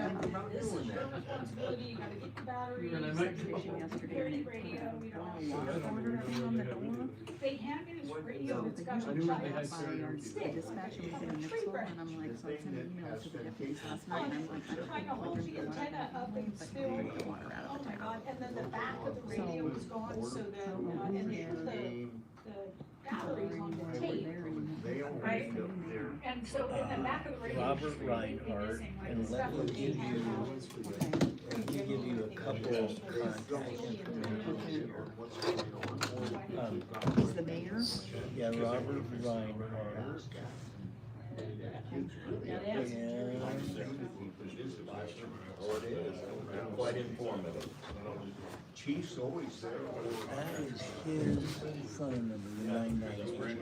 This is your responsibility, you gotta get the batteries, security radio, you know. They hand me this radio, it's got a giant stick. Dispatcher was in Nixville, and I'm like, so I sent an email to the deputies last night, and I'm like, I don't Trying to know if hold they're the gonna let antenna them up and but still, they take the water out oh of the my tower. god, and then the back of the radio was gone, so the, and they put the batteries on the tape. Right, and so in the back of the radio. Robert Reinhardt, and let me give you a couple of contact information here. Is the mayor? Yeah, Robert Reinhardt. Quite informative. Chief's always there. That is his phone number, the 993.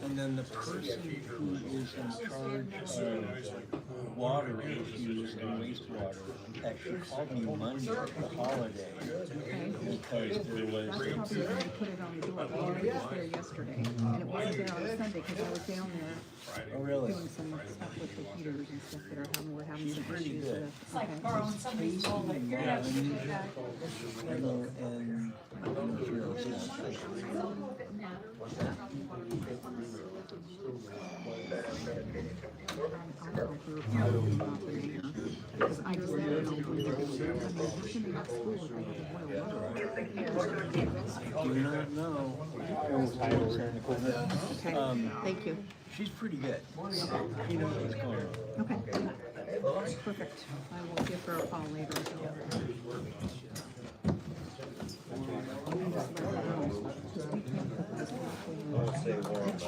And then the person who is in charge of water issues and wastewater actually called me Monday for the holiday because there was. That's probably when they put it on the door, I was there yesterday, and it wasn't there on Sunday, cause I was down there Oh, really? doing some stuff with the heaters and stuff that are having, we're having some Pretty issues good. with. It's like borrowing somebody's wallet, you're Yeah, not and gonna you- get that. And I don't know if you're Because I just don't know when they're gonna do it. I mean, how can they have school if they have a boil water? do not know. Okay, thank you. She's pretty good. She knows what's going on. Okay, perfect. I will give her a call later.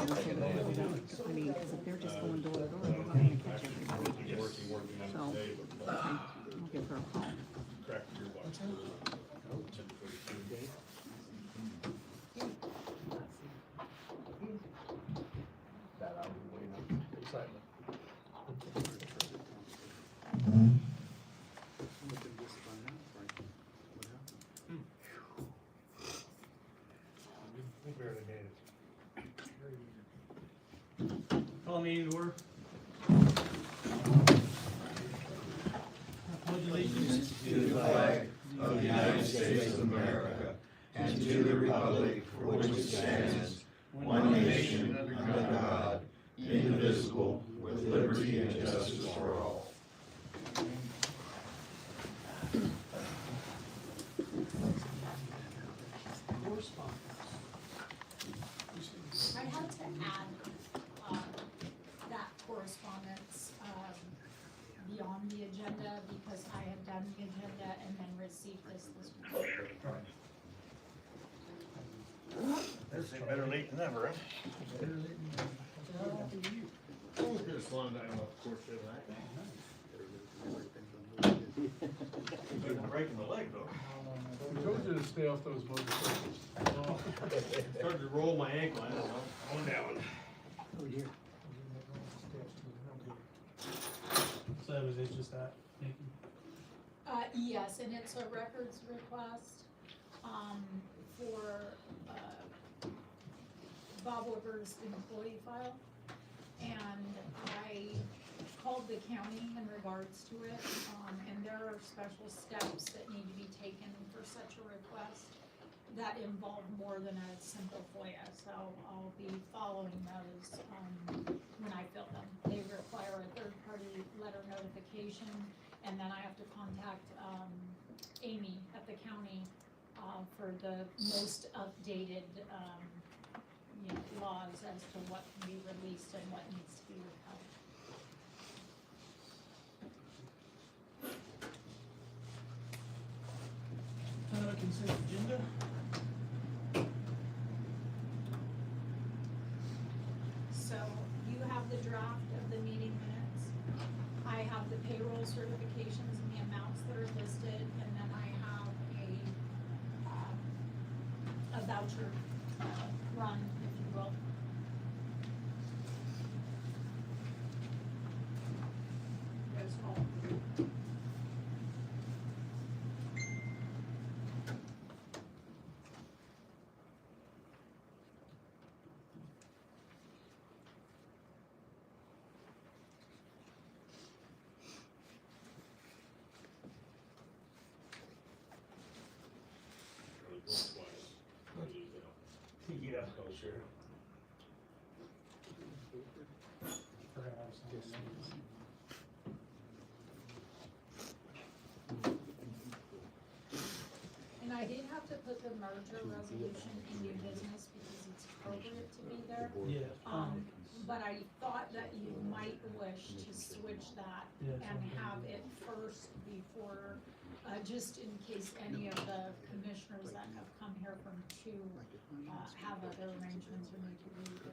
I mean, because if they're just going door to door, they're not gonna catch everybody. So, okay, I'll give her a call. Call meeting to order. To the flag of the United States of America and to the republic for which it stands, one nation, under God, indivisible, with liberty and justice for all. I had to add, that correspondence, beyond the agenda because I had done the agenda and then received this morning. Better late than never, huh? Breaking the leg though. I told you to stay off those motorcycles. Started to roll my ankle, I don't know. Going down. Oh, dear. So was it just that? Thank you. Yes, and it's a records request, for, Bob Weber's employee file. And I called the county in regards to it, and there are special steps that need to be taken for such a request that involve more than a simple FOIA, so I'll be following those, when I fill them. They require a third-party letter notification, and then I have to contact, Amy at the county, for the most updated, laws as to what can be released and what needs to be withheld. Consent agenda? So you have the draft of the meeting minutes. I have the payroll certifications and the amounts that are listed, and then I have a voucher run, if you will. There's all. Yeah. Oh, sure. We're gonna have some names. And I did have to put the merger resolution in new business because it's appropriate to be there. Yeah. But I thought that you might wish to switch that Yeah, and something. have it first before, just in case any of the commissioners that have come here from two, have other arrangements or need to leave.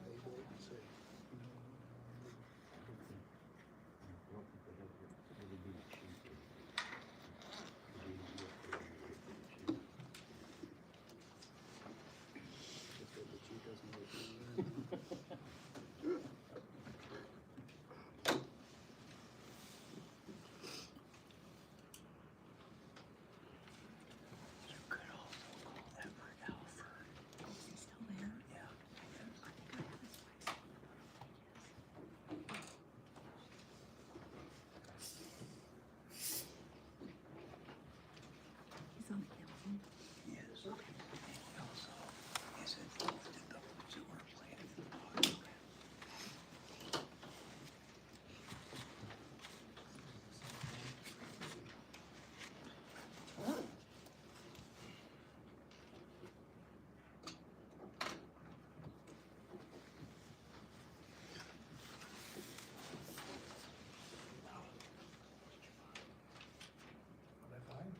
You could also call Everett Alford. Is he still there? Yeah. I think I have his voice. He's on the council. Yes. And also, is involved in the sewer plant. Are they fine?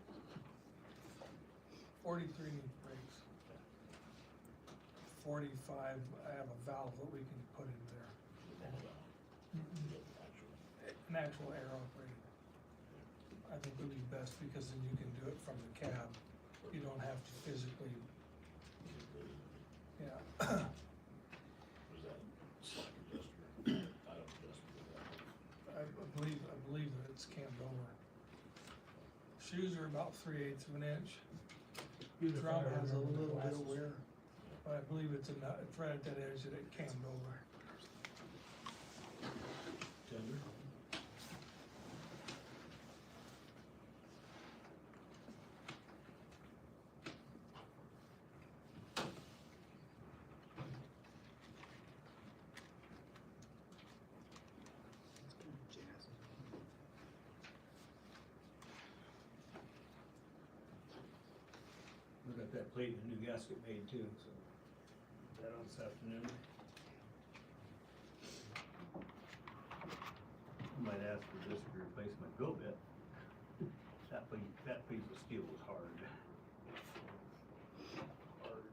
43 needs brakes. 45, I have a valve that we can put in there. An actual air operated. I think would be best because then you can do it from the cab. You don't have to physically. Yeah. I believe that it's cammed over. Shoes are about 3/8 of an inch. Even if I Drum has a remember the little bit of glasses. wear, but I believe it's enough, it's right at that edge that it cammed over. Tender. We got that plate and a new gasket made too, so. That on this afternoon. Might ask for this to replace my go bit. That piece of steel was hard. Hard.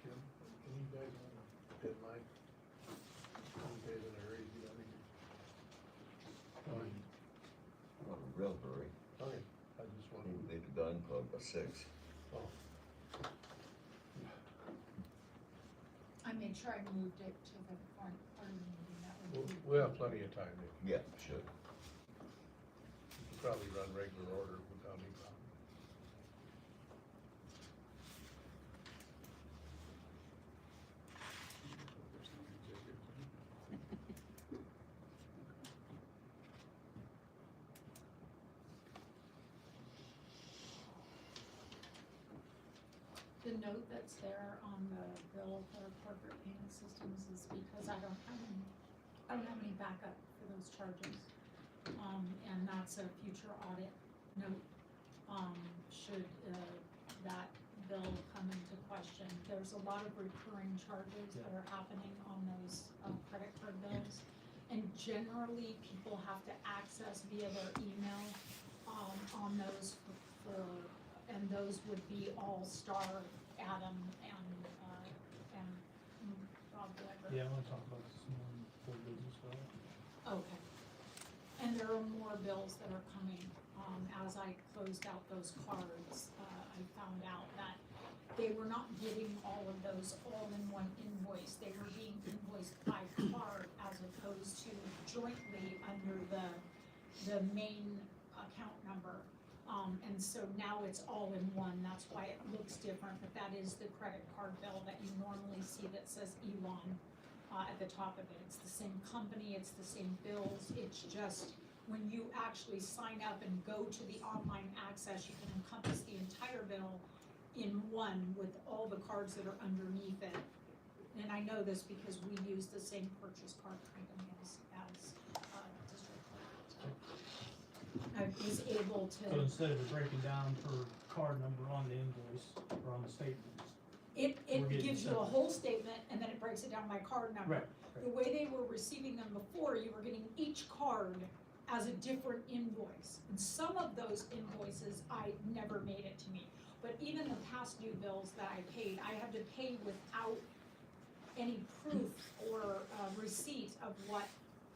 Can you guys want a deadline? You guys in a hurry, you know, Not a real hurry. okay, I just want We'll be done club by 6. I made sure I moved it to the front part of the meeting, that would be. we have plenty of time. Yeah, should. probably run regular order without any problem. The note that's there on the bill for corporate payment systems is because I don't have any backup for those charges. And that's a future audit note, should, that bill come into question. There's a lot of recurring charges that are happening on those, credit card bills. And generally, people have to access via their email, on those and those would be all Star, Adam, and Rob Weber. Yeah, I wanna talk about this more for business, Okay. And there are more bills that are coming. As I closed out those cards, I found out that they were not getting all of those all in one invoice. They were being invoiced by card as opposed to jointly under the main account number. And so now it's all in one, that's why it looks different, but that is the credit card bill that you normally see that says Elon, at the top of it. It's the same company, it's the same bills, it's just, when you actually sign up and go to the online access, you can encompass the entire bill in one with all the cards that are underneath it. And I know this because we use the same purchase card company as District Clerk. So I was able so to, instead of it breaking down per card number on the invoice or on the statement. it we're getting gives you a separate. whole statement and then it breaks it down by card number. Right, The way they were receiving them before, you were getting each card as a different invoice. And some of those invoices, I never made it to me. But even the past due bills that I paid, I had to pay without any proof or receipt of what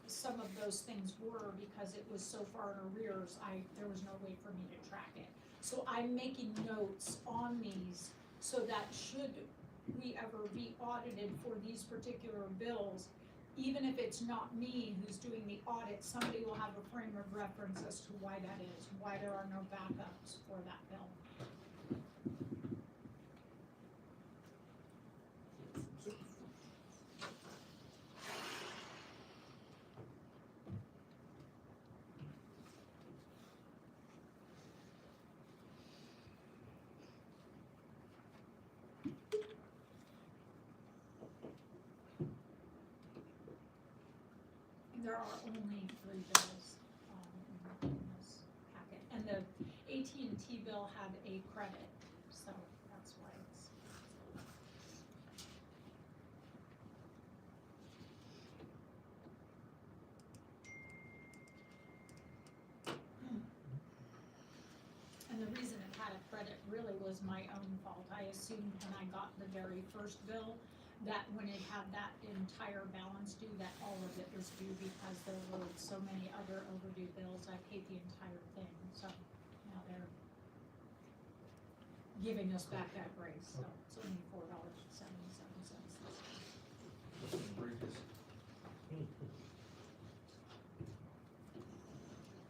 some of those things were because it was so far in arrears, there was no way for me to track it. So I'm making notes on these so that should we ever be audited for these particular bills, even if it's not me who's doing the audit, somebody will have a frame of reference as to why that is, why there are no backups for that bill. There are only 3 bills, in this packet, and the AT&T bill had a credit, so that's why it's. And the reason it had a credit really was my own fault. I assumed when I got the very first bill, that when it had that entire balance due, that all of it was due because there were so many other overdue bills, I paid the entire thing, so now they're giving us back that grace, so it's only $4.77.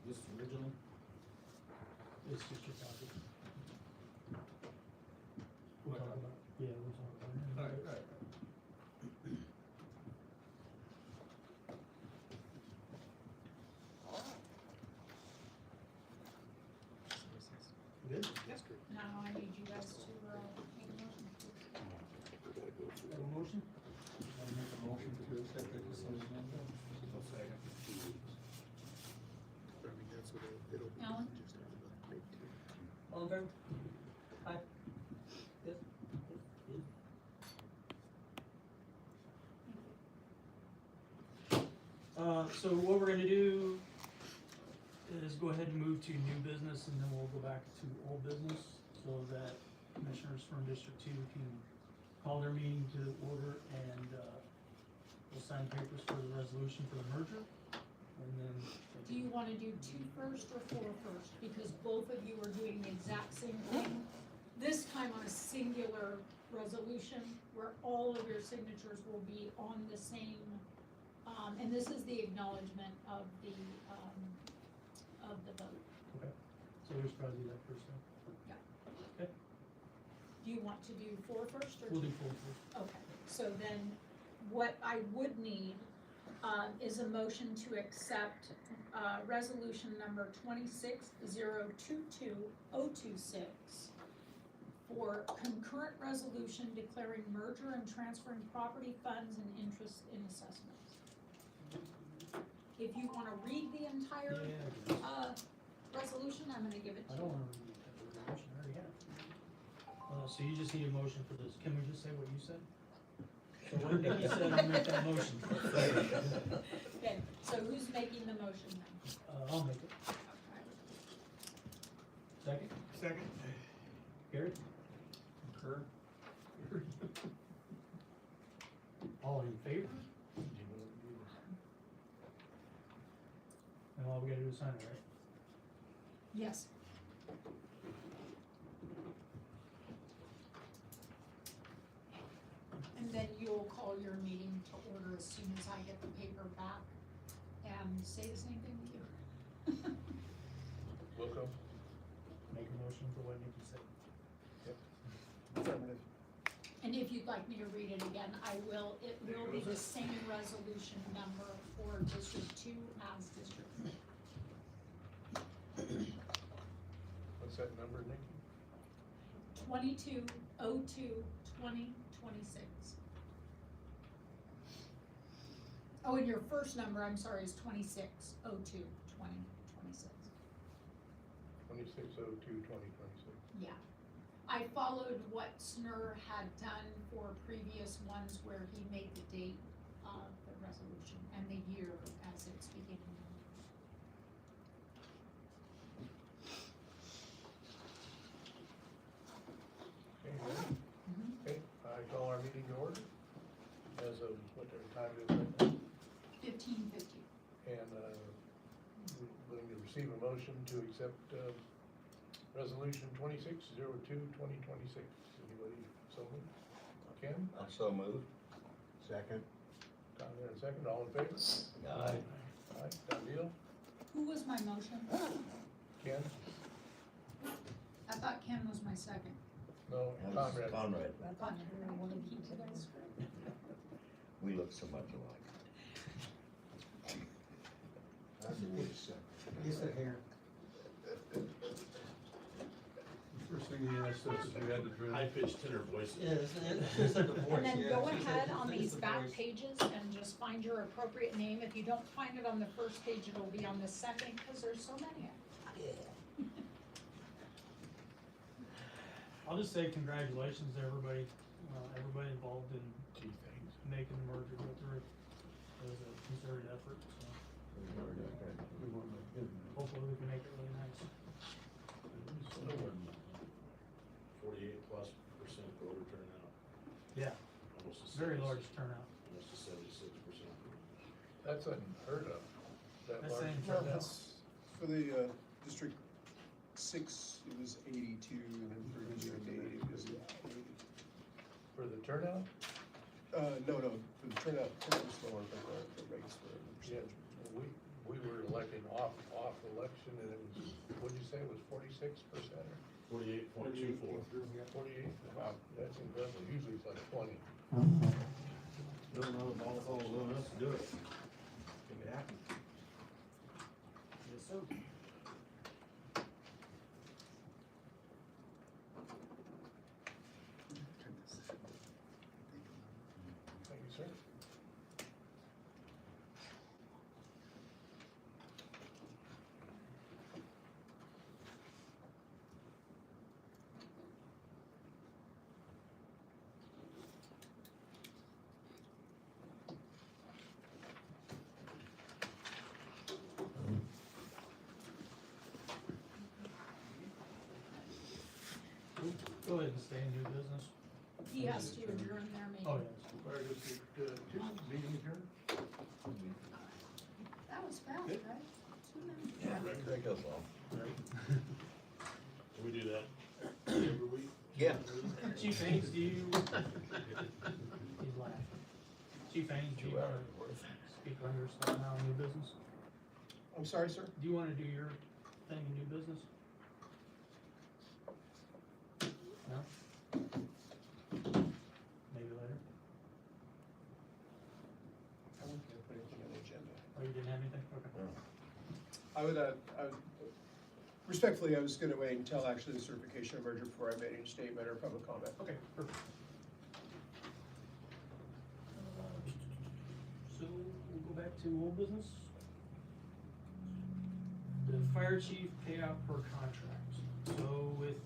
This original? It's just your copy. We'll talk about, yeah, we'll talk about it. Alright. Good. Now I need you guys to, make a motion. Have a motion? I'll make a motion to accept the consent agenda. Alan? All in favor? Aye. Yes? So what we're gonna do is go ahead and move to new business and then we'll go back to old business so that commissioners from District 2 can call their meeting to order and, we'll sign papers for the resolution for the merger. And then. Do you wanna do 2 first or 4 first? Because both of you are doing the exact same thing, this time on a singular resolution where all of your signatures will be on the same, and this is the acknowledgement of the vote. So we should probably do that first then. Do you want to do 4 first or? We'll two? do 4 first. Okay, so then what I would need, is a motion to accept, resolution number 26022026 for concurrent resolution declaring merger and transferring property funds and interest in assessments. If you wanna read the entire, Yeah, resolution, I'm gonna give it I to don't you. wanna read that resolution, I already have it. So you just need a motion for this, can we just say what you said? So what Nikki said, I'll make that motion. Okay, so who's making the motion then? I'll make it. Second? Second. Gary? Concur? All in favor? And all we gotta do is sign it, right? Yes. And then you'll call your meeting to order as soon as I get the paper back and say the same thing to you. Wilco? Make a motion for what Nikki said. Affirmative. And if you'd like me to read it again, I will. It will be the same resolution number for District 2 as District 3. What's that number, Nikki? 2202-2026. Oh, and your first number, I'm sorry, is 2602-2026. 2602-2026. Yeah. I followed what Snur had done for previous ones where he made the date of the resolution and the year as its beginning. Okay, ready? Okay, I call our meeting to order as of, what time it is right now? 1550. And, we're going to receive a motion to accept, resolution 2602-2026. Anybody so moved? Ken? I so moved. Second. Tom there in second, all in favor? Aye. Aye, done deal. Who was my motion? Ken? I thought Ken was my second. No, Conrad. Conrad. I thought I wanted to keep you guys straight. We look so much alike. He said hair. First thing he asked us if we had to drill. High-pitched tenor voice. It's like a voice. And then yeah, go she said- ahead she on said these it's the back voice. pages and just find your appropriate name. If you don't find it on the first page, it'll be on the second, cause there's so many. I'll just say congratulations to everybody, everybody involved in Gee, thanks. making the merger go through. It was a concerted effort, so We want to give him that. hopefully we can make it really nice. 48+% voter turnout, Yeah, almost a very 76 large turnout. Almost a 76%. That's unheard of. That That's large saying turnout. That's, for the, District 6, it was 82, and then for District 8, it was 80. For the turnout? No, for the turnout was lower, but the rates were the Yeah, percentage. we were electing off election and it was, what'd you say, it was 46% or 48.24. 48? Wow, that's incredible. Usually it's like 20. Don't know the ball's all on us to do it. Make it happen. Yes, sir. Thank you, sir. Go ahead and stay in new business. He has to adjourn their meeting. Oh, yes. Very good, meeting here. That was fast, Good. right? 2 minutes. Yeah, that goes well. Can we do that every week? Yeah. Chief Haynes, do you? He's laughing. Chief Haynes, do you 2 wanna hours worth. speak on your stuff now in new business? I'm sorry, sir? Do you wanna do your thing in new business? No? Maybe later? I wasn't gonna put anything on the agenda. Oh, you didn't have anything? Okay. I would, respectfully, I was gonna wait until actually the certification of merger before I made any statement or public comment. Okay, perfect. So we'll go back to old business. The fire chief payout per contract. So with,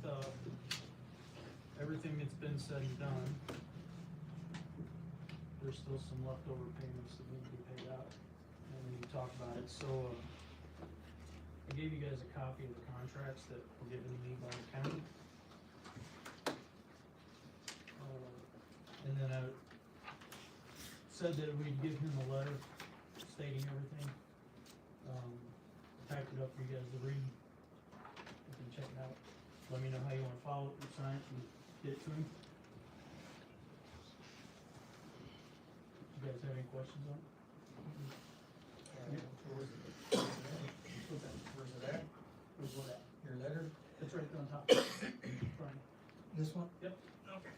everything that's been said and done, there's still some leftover payments that need to be paid out. And we need to talk about it. So, I gave you guys a copy of the contracts that were given to me by the county. And then I said that we'd give him a letter stating everything. Typed it up for you guys to read. You can check it out. Let me know how you wanna follow it, and sign it, and get it to him. You guys have any questions on it? What's that? Where's it at? Where's what at? Your letter? It's right there on top. Right. This one? Yep. Okay.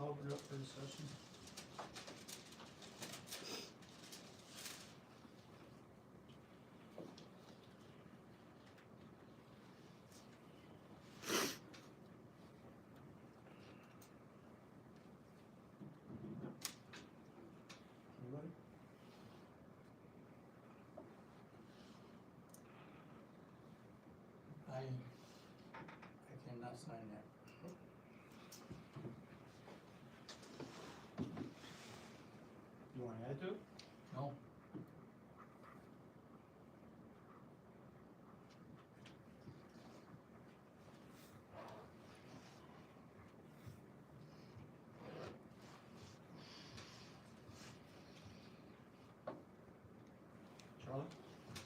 I'll open it up for discussion. Anybody? I cannot sign that. You wanna add to it? No. Charlie?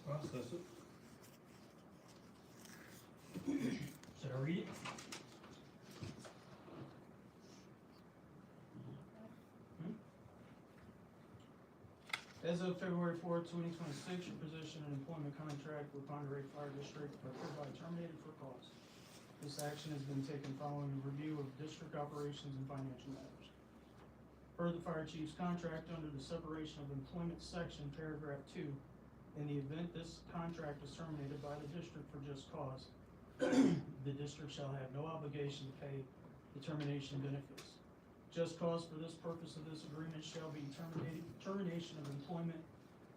Process it. Should I read it? As of February 4th, 2026, your position and employment contract with Ponderay Fire District are hereby terminated for cause. This action has been taken following a review of district operations and financial matters. Per the fire chief's contract under the separation of employment section, paragraph 2, in the event this contract is terminated by the district for just cause, the district shall have no obligation to pay the termination benefits. Just cause for this purpose of this agreement shall be termination of employment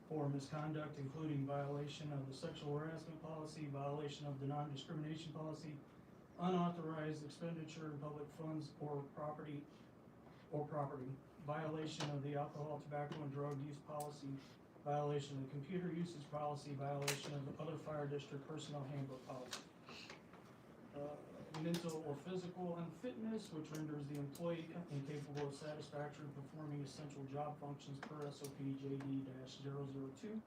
for misconduct, including violation of the sexual harassment policy, violation of the non-discrimination policy, unauthorized expenditure of public funds or property, violation of the alcohol, tobacco, and drug use policy, violation of the computer usage policy, violation of the other fire district personnel handbook policy. Mental or physical unfitness, which renders the employee incapable of satisfactorily performing essential job functions per SOP JD-002.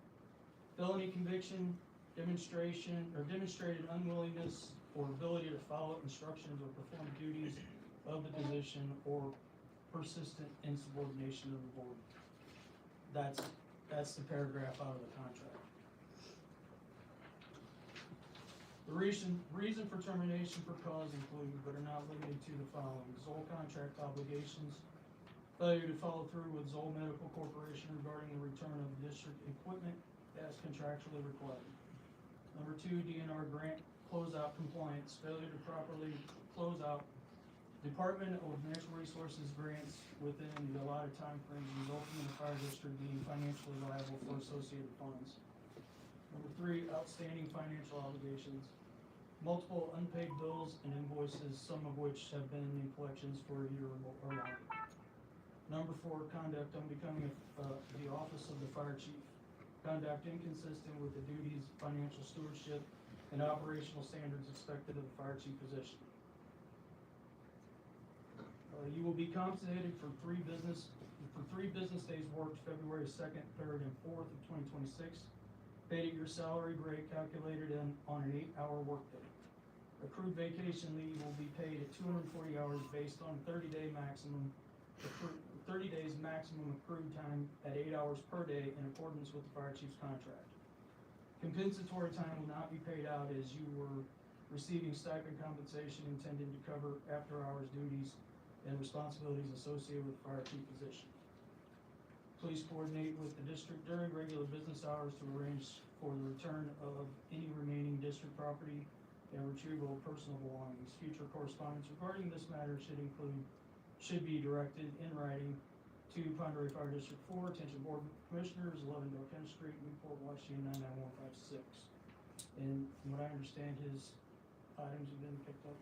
Felony conviction, demonstrated unwillingness or ability to follow instructions or perform duties of the position, or persistent insubordination of the board. That's the paragraph out of the contract. The reason for termination for cause include, but are not limited to, the following: Zoll contract obligations, failure to follow through with Zoll Medical Corporation regarding the return of district equipment as contractually required. Number 2, DNR grant closeout compliance, failure to properly close out Department of Natural Resources grants within the allotted timeframes, resulting in the fire district being financially liable for associated funds. Number 3, outstanding financial obligations, multiple unpaid bills and invoices, some of which have been in collections for a year or longer. Number 4, conduct unbecoming the office of the fire chief, conduct inconsistent with the duties, financial stewardship, and operational standards expected of the fire chief position. You will be compensated for 3 business days worked February 2nd, 3rd, and 4th of 2026. Paid at your salary grade calculated on an 8-hour workday. Accrued vacation leave will be paid at 240 hours based on 30 days maximum accrued time at 8 hours per day in accordance with the fire chief's contract. Compensatory time will not be paid out as you were receiving stipend compensation intended to cover after-hours duties and responsibilities associated with the fire chief position. Please coordinate with the district during regular business hours to arrange for the return of any remaining district property and retrieval of personal belongings. Future correspondence regarding this matter should be directed in writing to Ponderay Fire District 4, Attention Board Commissioners, 11 North Kent Street, Newport, Washington, 99156. And from what I understand, his items have been picked up.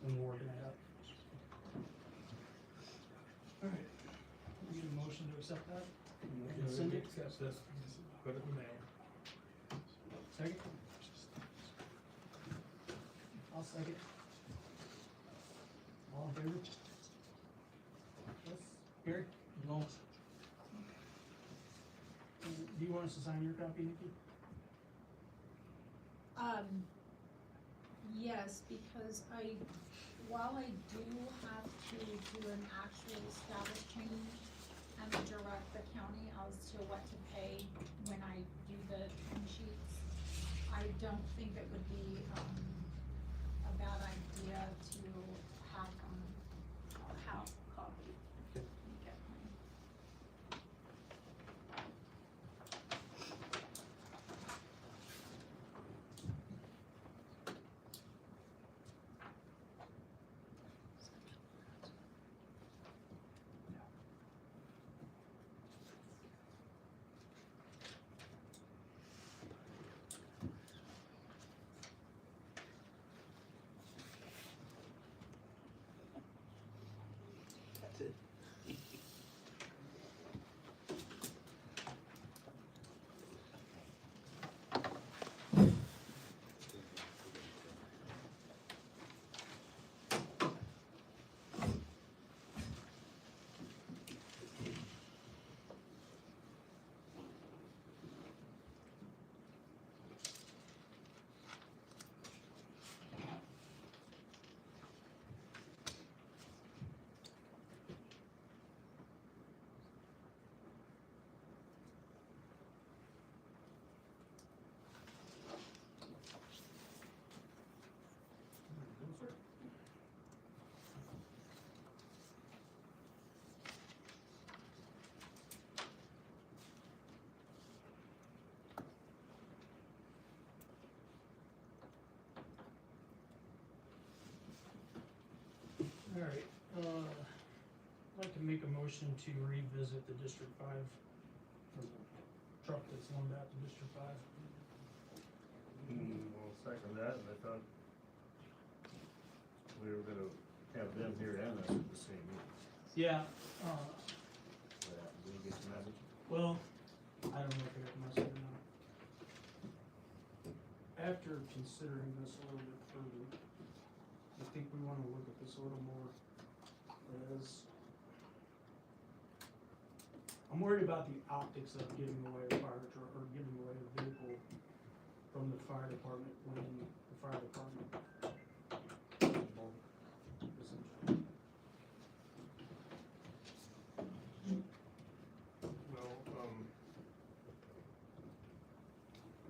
And we're working it out. Alright, we need a motion to accept that? And send it? Accept this, put it in the mail. Second? I'll second. All in favor? Yes. Gary? No. Do you want us to sign your copy, Nikki? Yes, because while I do have to do an actual status change and direct the county as to what to pay when I do the time sheets. I don't think it would be, a bad idea to have, have a copy. Get mine. Alright, I'd like to make a motion to revisit the District 5, or the truck that's loaned out to District 5. I'll second that, and I thought we were gonna have them here and us at the same meeting. Yeah, What happened? Did you get the message? well, I don't know if I got the message or not. After considering this a little bit further, I think we wanna look at this a little more as, I'm worried about the optics of giving away a fire truck, or giving away a vehicle from the fire department when the fire department. Essentially.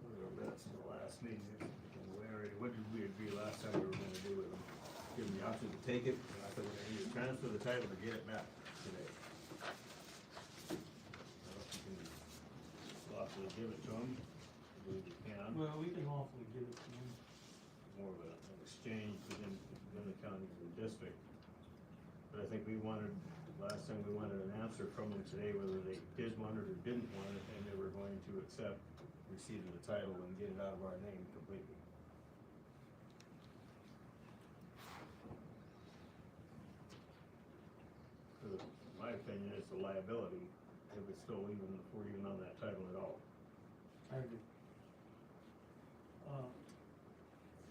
Well, that's the last meeting, we already, what did we agree last time we were gonna do with them? Give them the option to take it, and I said we're gonna either transfer the title or get it back today. I don't know if you can lawfully give it to them, I believe you can, Well, we can lawfully give it to them. more of an exchange within the county and the district. But I think we wanted, last time we wanted an answer from them today, whether they did want it or didn't want it, and they were going to accept receipt of the title and get it out of our name completely. So, in my opinion, it's a liability if it's still even, if we're even on that title at all. I agree.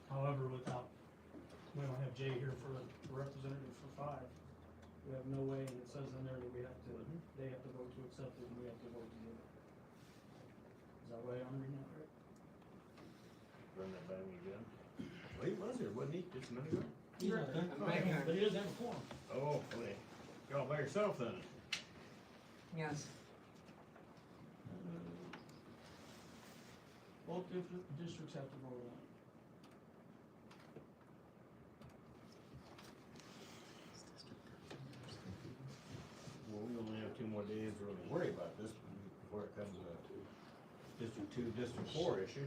However, we don't have Jay here for a representative for 5. We have no way, and it says in there that we have to, they have to vote to accept it, and we have to vote to give it. Is that right, I'm reading that right? Run that by me again. Well, he was here, wasn't he, just a minute ago? He's right there. But he doesn't have a form. Oh, okay. You're all by yourself then? Yes. Both districts have to vote on it. Well, we only have 2 more days to really worry about this before it comes to District 2, District 4 issue.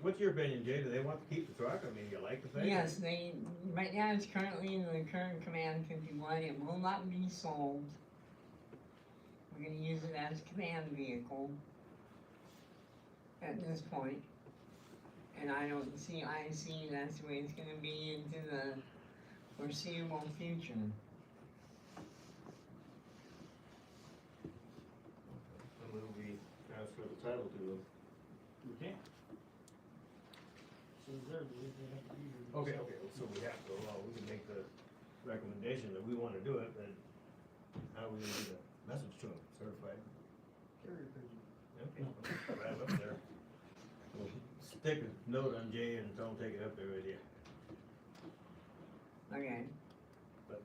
What's your opinion, Jay? Do they want to keep the truck? I mean, you like the thing? Yes, they, right now it's currently in the current Command 51, it will not be sold. We're gonna use it as a command vehicle at this point. And I see that's the way it's gonna be into the foreseeable future. And then we transfer the title to them. We can. So there, they have to be here. Okay, so we have to, well, we can make the recommendation that we want to do it, but how we need a message to them, certified. Carrier pigeon. Okay, right up there. We'll stick a note on Jay and tell him to take it up there with you, Okay, but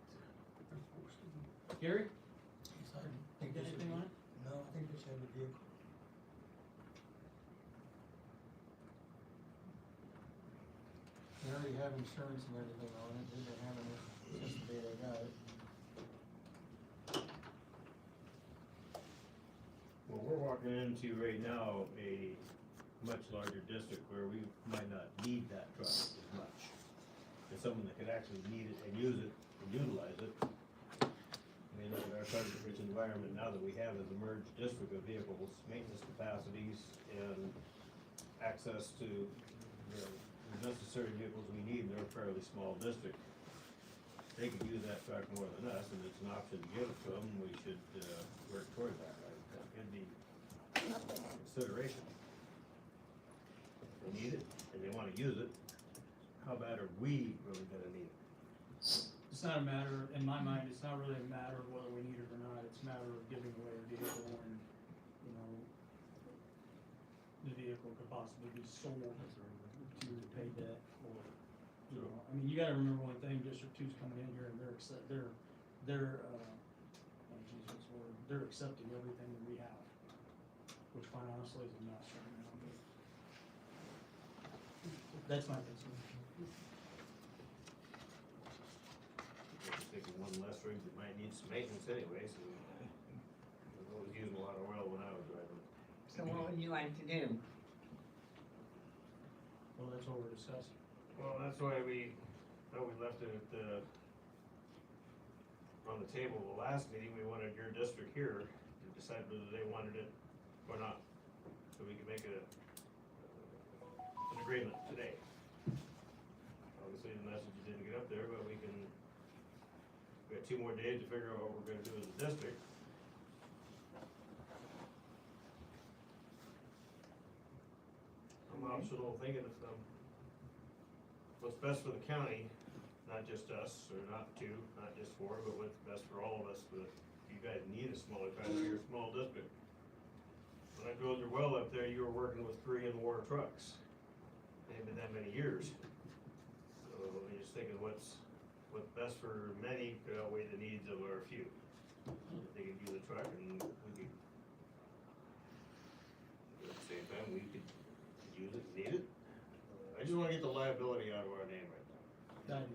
Gary, I you think got they should anything be- on it? No, I think they should have a vehicle. They already have insurance and everything on it, they've been having it since the day they got it. Well, we're walking into right now a much larger district where we might not need that truck as much. It's someone that could actually need it and use it and utilize it. I mean, look at our target-rich environment now that we have as a merged district of vehicles, maintenance capacities, and access to, you know, the necessary vehicles we need, and they're a fairly small district. They could use that truck more than us, and it's an option to give it to them, we should, work toward that, right? It'd be consideration. If they need it, and they wanna use it, how bad are we really gonna need it? It's not a matter, in my mind, it's not really a matter of whether we need it or not, it's a matter of giving away a vehicle and, you know, the vehicle could possibly be sold to pay debt or, you know, I mean, you gotta remember one thing, District Two's coming in here and they're oh geez, what's the word? They're accepting everything that we have, which quite honestly is a mess right now, but that's my concern. Just thinking one less rig that might need some maintenance anyway, so I was always using a lot of oil when I was driving. So what would you like to do? Well, that's what we're discussing. Well, that's why we left it at the, on the table the last meeting, we wanted your district here to decide whether they wanted it or not. So we can make an agreement today. Obviously, the message didn't get up there, but we got 2 more days to figure out what we're gonna do as a district. I'm optional thinking of what's best for the county, not just us, or not 2, not just 4, but what's best for all of us, but you guys need a smaller county, you're a small district. When I drilled your well up there, you were working with 3 in-water trucks. It ain't been that many years. So I'm just thinking what's best for many could outweigh the needs of our few. If they could use a truck and we could, at the same time, we could use it, need it. I just wanna get the liability out of our name right now. That's.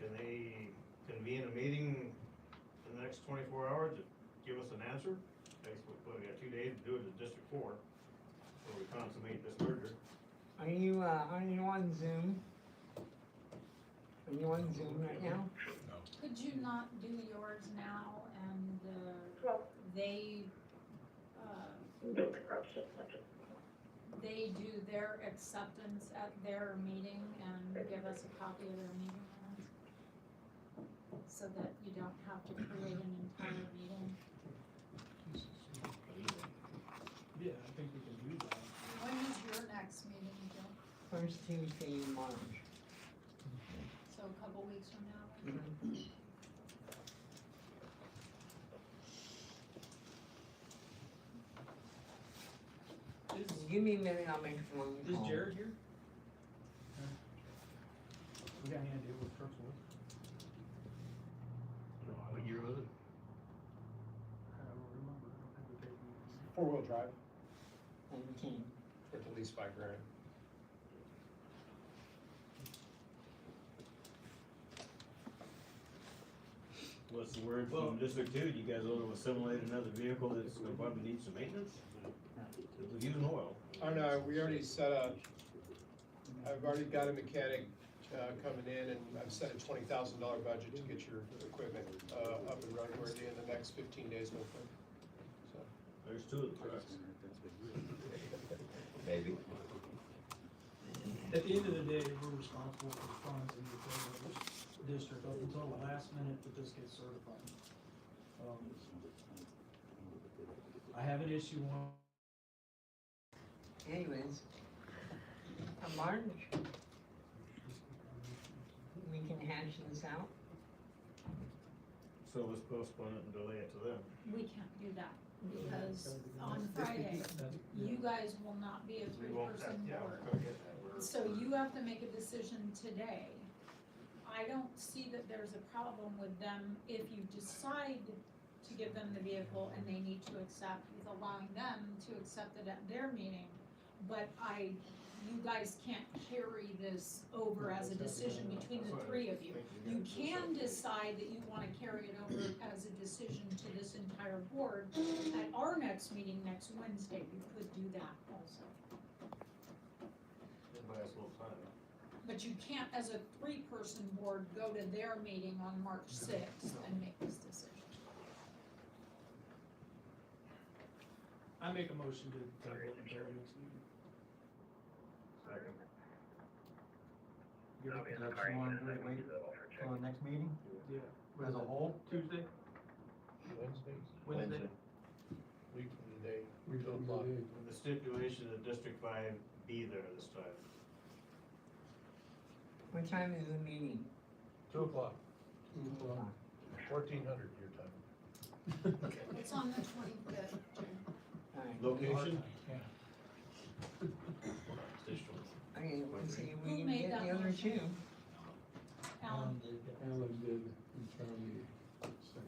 Can they convene a meeting in the next 24 hours to give us an answer? Basically, we got 2 days to do it as District 4, where we consummate this merger. Are you on Zoom? Are you on Zoom right now? Could you not do yours now and, they do their acceptance at their meeting and give us a copy of their meeting minutes? So that you don't have to create an entire meeting? Yeah, I think we can do that. When is your next meeting, Joe? First Tuesday in March. So a couple weeks from now? Give me a minute, I'll make a phone Is call. Jared here? We got any idea what truck's worth? What year was it? I don't remember, I don't think we paid any. 4-wheel drive, 17. at least $5 grand. What's the word from District 2? Do you guys want to assimilate another vehicle that's gonna probably need some maintenance? It was using oil. Oh, no, we already I've already got a mechanic, coming in, and I've set a $20,000 budget to get your equipment, up and running where the end of the next 15 days, hopefully. So, There's 2 of the trucks. Maybe. At the end of the day, we're responsible for the funds and the affairs of this district up until the last minute that this gets certified. I have an issue on, Anyways, March, we can hash this out. So let's postpone it and delay it to them. We can't do that, because on Friday, you guys will not be a We won't 3-person have, yeah, board. we'll get that. We're- So you have to make a decision today I don't see that there's a problem with them if you decide to give them the vehicle and they need to accept, with allowing them to accept it at their meeting. But you guys can't carry this over as a decision between the three of you. You can decide that you wanna carry it over as a decision to this entire board. At our next meeting next Wednesday, you could do that also. Buy us a little time. But you can't, as a three-person board, go to their meeting on March sixth and make this decision. I make a motion to table it until our next meeting. Second. That's what you wanna do, wait till the next meeting, Yeah. as a whole? Tuesday, Wednesdays, Wednesday? week from today, We 2 don't o'clock. do With the stipulation that District 5 be there this time. What time is the meeting? 2 o'clock, 2 o'clock. 1400 your time. It's on the 25th, June. Alright, Location? Yeah. Station. okay, let's see, if we Who can made get that the other motion? two. Alan, Alan did, and Charlie.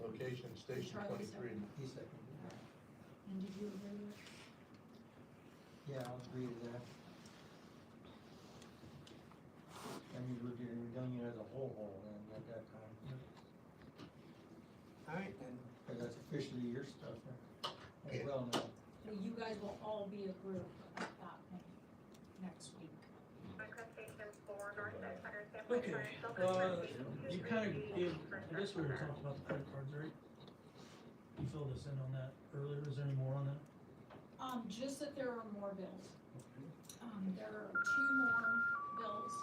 Location, station Charlie 23. He seconded that. and did you agree with? Yeah, I'll agree to that. I mean, we're doing it as a whole then at that time, Alright then, because that's officially your stuff as well now. Well, you guys will all be a group at that meeting next week. Okay, you kinda gave, I guess we were talking about the credit cards, right? You filled us in on that earlier, is there any more on that? Just that there are more bills. There are 2 more bills.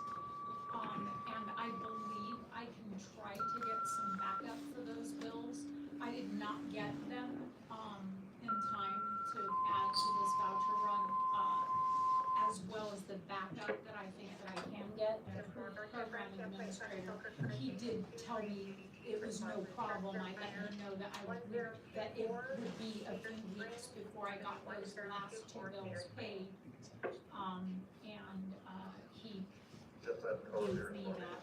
And I believe I can try to get some backup for those bills. I did not get them, in time to add to this voucher run, as well as the backup that I think that I can get. And the program administrator, he did tell me it was no problem. I let him know that that it would be a few weeks before I got those last 2 bills paid. He gave me that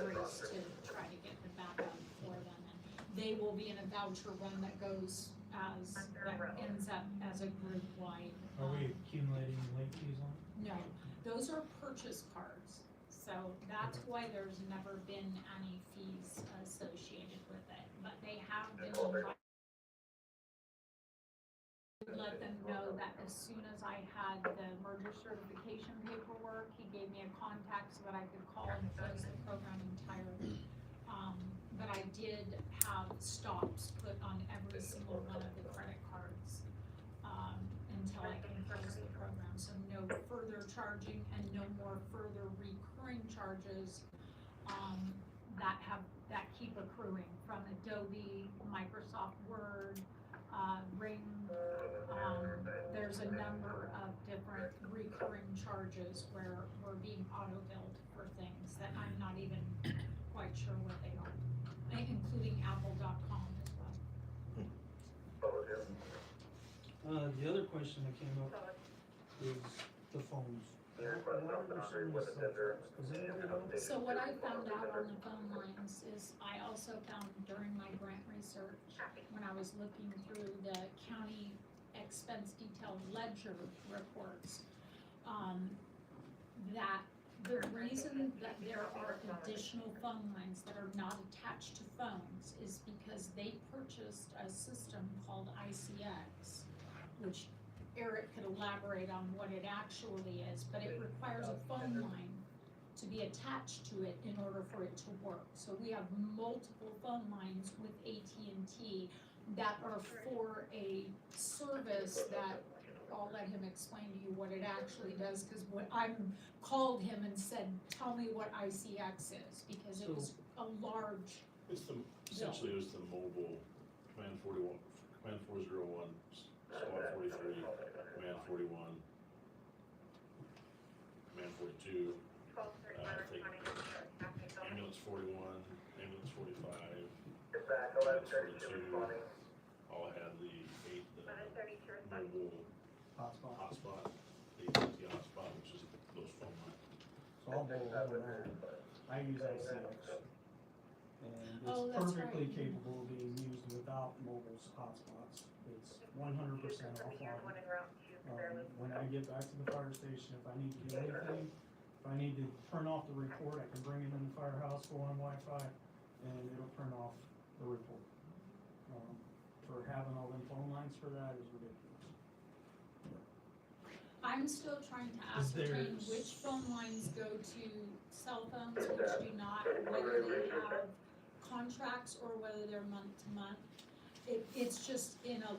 grace to try to get the backup for them. And they will be in a voucher run that goes that ends up as a group wide. Are we accumulating late fees on? No, those are purchase cards, so that's why there's never been any fees associated with it, but they have been invited. Let them know that as soon as I had the merger certification paperwork, he gave me a contact so that I could call and close the program entirely. But I did have stops put on every single one of the credit cards, until I can close the program. So no further charging and no more further recurring charges, that keep accruing from Adobe, Microsoft Word, Ring. There's a number of different recurring charges where we're being auto-billed for things that I'm not even quite sure what they are, including Apple.com as well. The other question that came up is the phones. So what I found out on the phone lines is I also found during my grant research, when I was looking through the county expense detailed ledger reports, that the reason that there are additional phone lines that are not attached to phones is because they purchased a system called ICX, which Eric could elaborate on what it actually is, but it requires a phone line to be attached to it in order for it to work. So we have multiple phone lines with AT&T that are for a service that, I'll let him explain to you what it actually does, because what I called him and said, tell me what ICX is, because it was a large, It's the, essentially it was the mobile Command 41, Command 401, Squad 43, Command 41, Command 42, I think Ambulance 41, Ambulance 45, Ambulance 42, all had the mobile hotspot, the AT&T hotspot, which is those phone lines. So I'll go over that. I use ICX. And Oh, it's that's perfectly right. capable of being used without mobile hotspots. It's 100% offline. When I get back to the fire station, if I need to do anything, if I need to turn off the report, I can bring it in the firehouse, go on Wi-Fi, and it'll turn off the report. For having all them phone lines for that is ridiculous. I'm still trying to Is there- ascertain which phone lines go to cell phones, which do not, whether they have contracts or whether they're month to month. It's just in a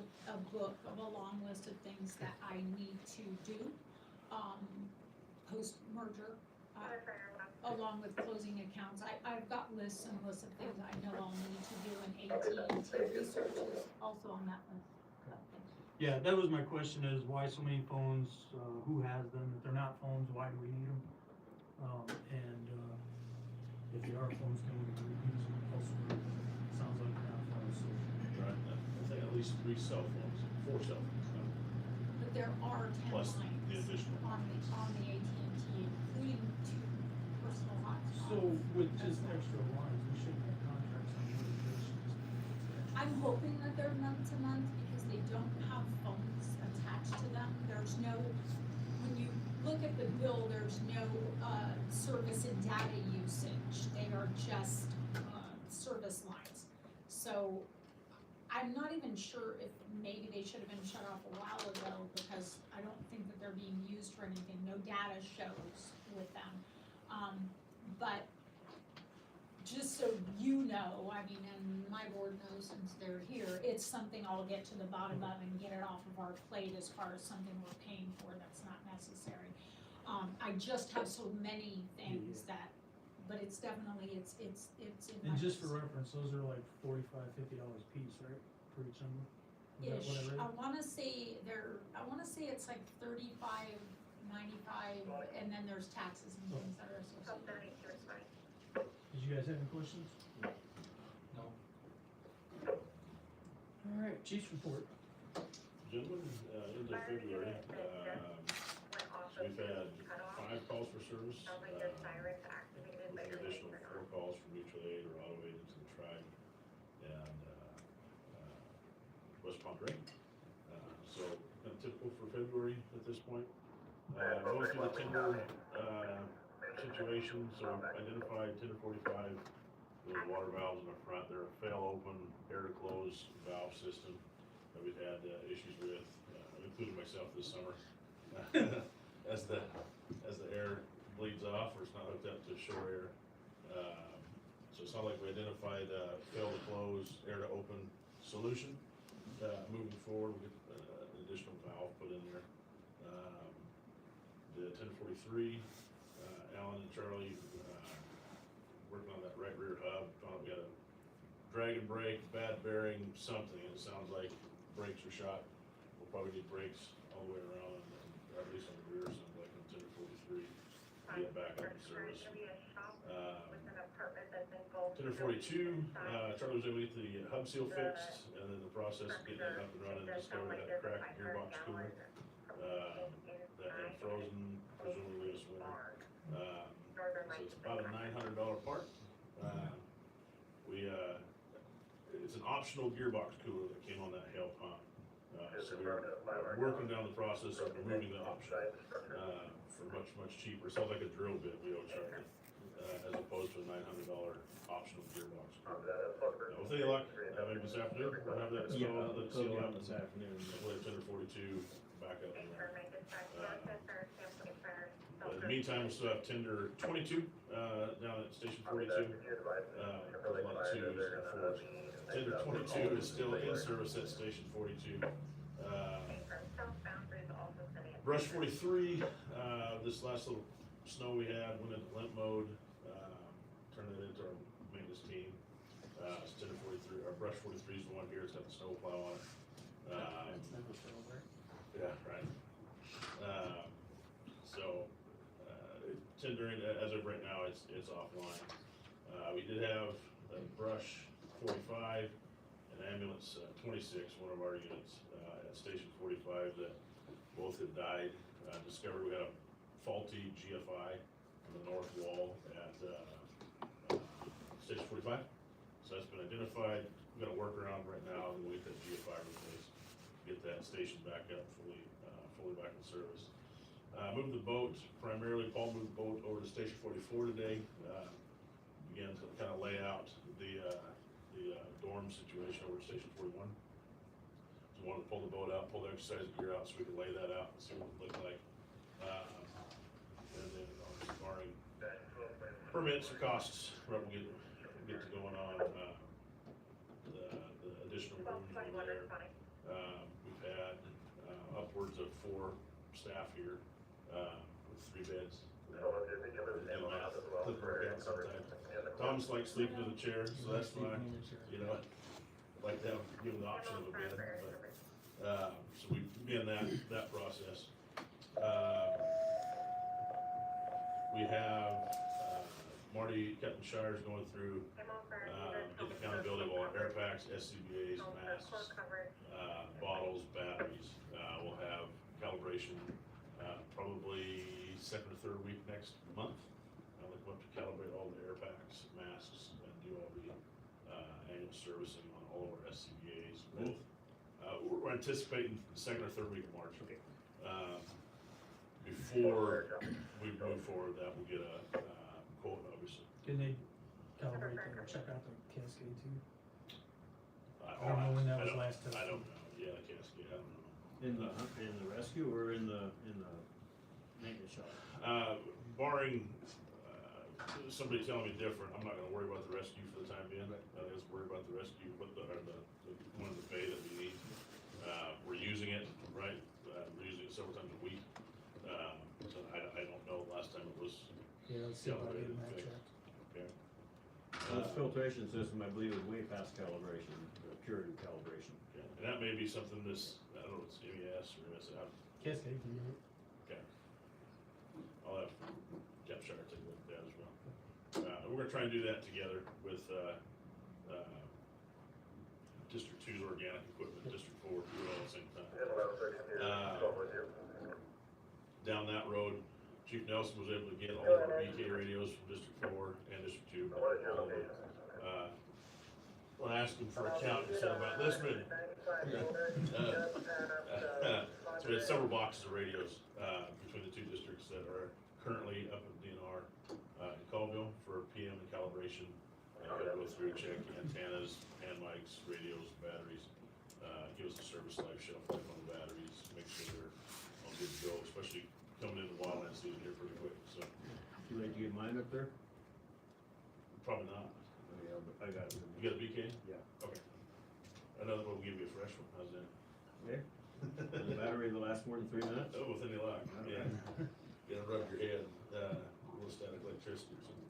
book of a long list of things that I need to do, post-merger, along with closing accounts. I've got lists and lists of things I know I'll need to do, and AT&T research is also on that list. Yeah, that was my question, is why so many phones, who has them, if they're not phones, why do we need them? If they are phones, can we use them elsewhere? Sounds like they're not phones, so. Right, I think at least 3 cell phones, 4 cell phones, But there are 10 plus lines the additional. on the AT&T, including 2 personal hotspots. So with just extra lines, we shouldn't have contracts on communications. I'm hoping that they're month to month because they don't have phones attached to them. There's no, when you look at the bill, there's no, service and data usage. They are just, service lines. So I'm not even sure if maybe they should have been shut off a while ago because I don't think that they're being used for anything. No data shows with them. But just so you know, I mean, and my board knows since they're here, it's something I'll get to the bottom of and get it off of our plate as far as something we're paying for that's not necessary. I just have so many things that, but it's definitely, it's in my. And just for list. reference, those are like $45, $50 a piece, right, for each number? Is that what I Ish, read? I wanna say it's like 35, 95, and then there's taxes and things that are associated. Did you guys have any questions? No. Alright, chief's report. Gentlemen, into February, so we've had 5 calls for service, with an additional 4 calls for mutual aid or auto aid into the tribe and, West Ponderay. So, kind of typical for February at this point. Going through the tender, situation, so we've identified tender 45, those water valves in the front, they're a fail open, air to close valve system that we've had, issues with, including myself this summer. As the air bleeds off or it's not hooked up to shore air. So it's not like we identified, fail to close, air to open solution. Moving forward, we get an additional valve put in there. The 1043, Alan and Charlie, working on that right rear hub, found we got a drag and brake, bad bearing, something, and it sounds like brakes are shot. We'll probably need brakes all the way around, and at least on the rear, sounds like on 1043, get back up in service. Tender 42, Charlie was able to get the hub seal fixed, and then the process of getting it up and running, discovered it had a cracked gearbox cooler, that had frozen, presumably this winter. So it's about a $900 part. It's an optional gearbox cooler that came on that Hale pump. So we're working down the process of removing the option, for much, much cheaper. Sounds like a drill bit we owe Charlie, as opposed to a $900 optional gearbox cooler. With any luck, maybe this afternoon, we'll have that Yeah, installed, let it it'll seal be up. on this afternoon. Hopefully tender 42 back up and running. But in the meantime, we still have tender 22, down at station 42. There's a lot of 2s and 4s. Tender 22 is still in service at station 42. Brush 43, this last little snow we had, went into limp mode, turned it into our maintenance team. It's tender 43, our brush 43 is the one here, it's got the snow plow on it. It's never failed, right? Yeah, right. Tendering, as of right now, it's offline. We did have a brush 45, an ambulance 26, one of our units, at station 45 that both had died. Discovered we had a faulty GFI on the north wall at, station 45. So that's been identified, we've got a workaround right now, and we get that GFI replaced, get that station back up fully back in service. Moved the boat, primarily Paul moved the boat over to Station 44 today, began to kind of lay out the dorm situation over at Station 41. So wanted to pull the boat out, pull the exercise gear out, so we can lay that out and see what it looked like. And then barring permits or costs, we'll get to going on, the additional rooms over there. We've had, upwards of 4 staff here, with 3 beds. Tom's like sleeping in the chair, so that's fine, you know, like to have, give him the option of a bed, but, so we began that process. We have, Marty Shires going through, getting accountability of all our air packs, SCBA's, masks, bottles, batteries. We'll have calibration, probably second or third week next month. Like we'll have to calibrate all the air packs, masks, and do all the, annual servicing on all of our SCBA's. Both, we're anticipating second or third week of March. Before we move forward, that we'll get a, quote, obviously. Can they calibrate or check out the Cascade too? I don't know when that was last tested. I don't know, yeah, the Cascade, I don't know. In the rescue or in the maintenance shop? Barring, somebody telling me different, I'm not gonna worry about the rescue for the time being. Let's worry about the rescue, one of the bay that we need. We're using it, right? We're using it several times a week. So I don't know, last time it was. Yeah, let's see about getting that Calibrated, checked. Okay. This filtration system, I believe, is way past calibration, purity calibration. Okay. And that may be something this, I don't know, it's MES or MSF. Cascade can do it. Okay. I'll have Jeff Shire take a look at that as well. We're gonna try and do that together with, District 2's organic equipment, District 4, do it all at the same time. Down that road, Chief Nelson was able to get all of our BK radios from District 4 and District 2. All of them. When I asked him for a count, he said about this many. So we had several boxes of radios, between the 2 districts that are currently up at DNR, in Colville for PM and calibration. Gotta go through, check antennas, hand mics, radios, batteries, give us a service life, shelf life on the batteries, make sure they're all good to go, especially coming into wildland season here pretty quick, so Too late to get mine up there? probably not. Yeah, but I got it. You got a BK? Yeah. Okay. Another one will give you a fresh one, how's that? Okay. The battery will last more than 3 minutes? Oh, with any luck, yeah. Gonna rub your head, a little static electricity or something.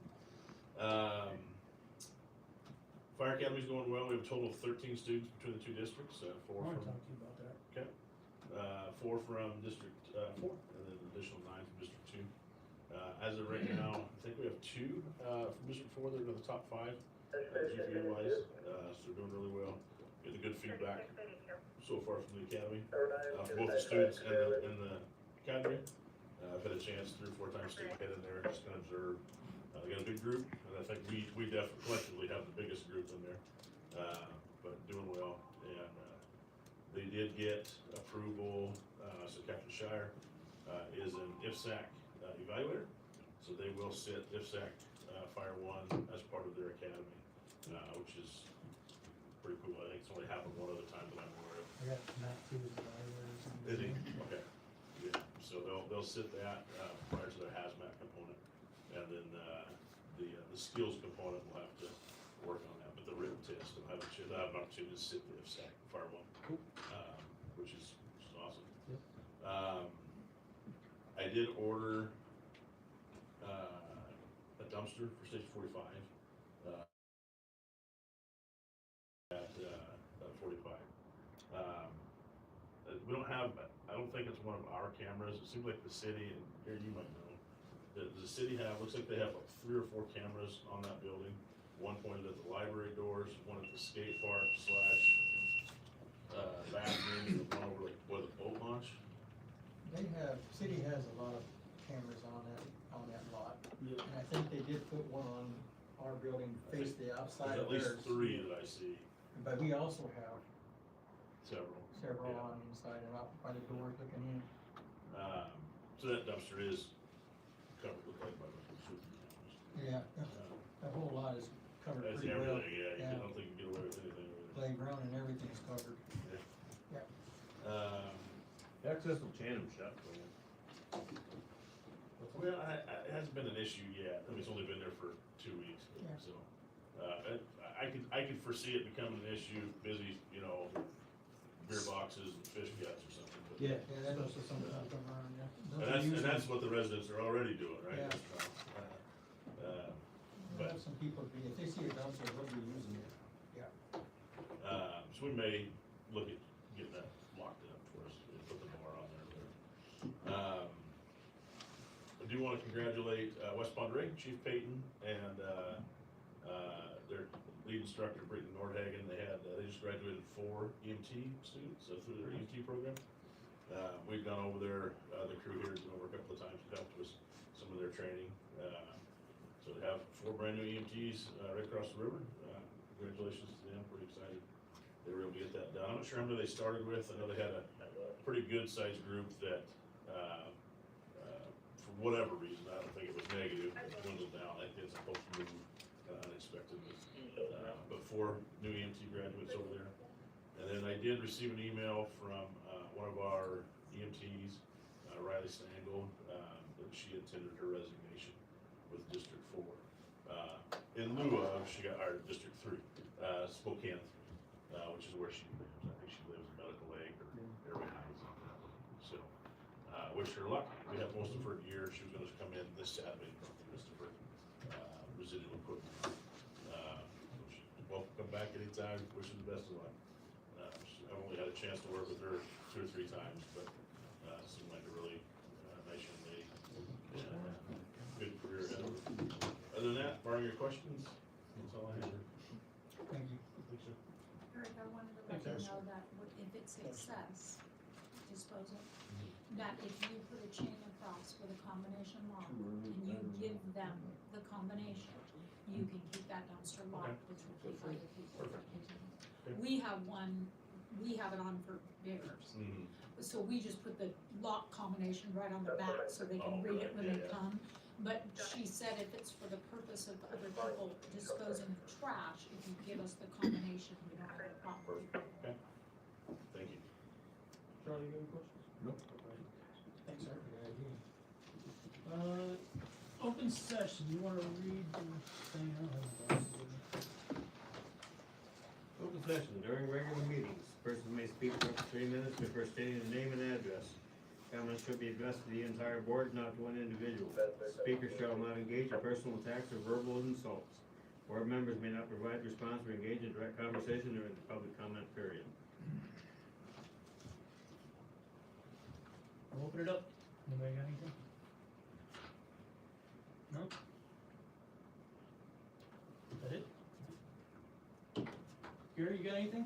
Fire Academy's going well, we have a total of 13 students between the 2 districts, 4 I wanna from, talk to you about that. 4 from District 4, and then an additional 9 from District 2. As of right now, I think we have 2 from District 4 that are in the top 5, GPA wise, so they're doing really well. Getting good feedback so far from the academy, for both the students and the academy. I've had a chance 3 or 4 times to get in there, just kind of observe. They got a big group, and I think we definitely collectively have the biggest group in there, but doing well. And they did get approval, so Captain Shire is an IFSAC evaluator, so they will sit IFSAC Fire 1 as part of their academy, which is pretty cool. I think it's only happened one other time that I'm aware of. I got Matt too, the evaluators. Is he? Okay. Yeah, so they'll sit that, prior to their hazmat component, and then, the skills component will have to work on that, but the written test, will have an opportunity to sit the IFSAC Fire 1. Cool. Which is awesome. Yep. I did order, a dumpster for Station 45, at 45. We don't have, I don't think it's one of our cameras, it seems like the city, and here you might know, does the city have, looks like they have like 3 or 4 cameras on that building, one pointed at the library doors, one at the skate park / bathroom, and one over like, the boat launch. City has a lot of cameras on that lot. And I think they did put one on our building face the outside There's of at least theirs. 3 that I see, But we also have several. several Yeah. on the inside and out by the doors looking in. So that dumpster is covered with like by the shooting cameras. Yeah, Uh, that whole lot is covered That's pretty well. everything, yeah, Yeah. you don't think you can get away with anything over there. Playground and everything's covered. Access will chain them shut, so. Well, it hasn't been an issue yet, I mean, it's only been there for 2 weeks, but, Yeah. so. I could foresee it becoming an issue, busy, you know, beer boxes and fish guts or something, but. Yeah. Yeah, that's also something I'll come around, yeah. And Those are that's, and usually- that's what the residents are already doing, right? Yeah. But- We'll have some people, if they see a dumpster, they'll be using it. So we may look at getting that locked up for us, and put the bar on there. I do wanna congratulate, West Pond Rig, Chief Payton, and, their lead instructor, Britton Nordhagen. They just graduated 4 EMT students, through their EMT program. We've gone over there, the crew here has been over a couple of times, helped with some of their training. So to have 4 brand new EMTs, right across the river, congratulations to them, pretty excited they were able to get that done. I'm not sure how many they started with, I know they had a pretty good sized group that, for whatever reason, I don't think it was negative, it dwindled down, I think it's supposed to move unexpectedly. But 4 new EMT graduates over there. And then I did receive an email from, one of our EMTs, Riley Stangl, that she had tendered her resignation with District 4. In lieu of, she got hired at District 3, Spokane 3, which is where she lives. I think she lives in Medical Lake or Airway Heights. So, wish her luck. We have most of her gear. She was gonna come in this Saturday, for the rest of her, residual equipment. Welcome, come back anytime. Wish her the best of luck. I've only had a chance to work with her 2 or 3 times, but, seemed like a really, nice young lady. Good career ahead of her. Other than that, barring your questions, that's all I have. Thank you. Thanks, sir. Eric, I wanted to let you know that if it's excess disposal, that if you put a chain across with a combination lock and you give them the combination, you can keep that dumpster locked, which will keep other people from taking it. We have it on for bears, so we just put the lock combination right on the back so they can read it when they come. But she said if it's for the purpose of other people disposing of trash, if you give us the combination, we don't have a problem. Thank you. Charlie, you got any questions? Nope. Thanks, sir, for the idea. Open session, you wanna read the thing? I don't have my glasses with me. Open session, during regular meetings, persons may speak for up to 3 minutes before stating the name and address. Comments should be addressed to the entire board, not to one individual. Speakers shall not engage in personal attacks or verbal insults. Board members may not provide response or engage in direct conversation during the public comment period. I'll open it up. Anybody got anything? No? Is that it? Gary, you got anything?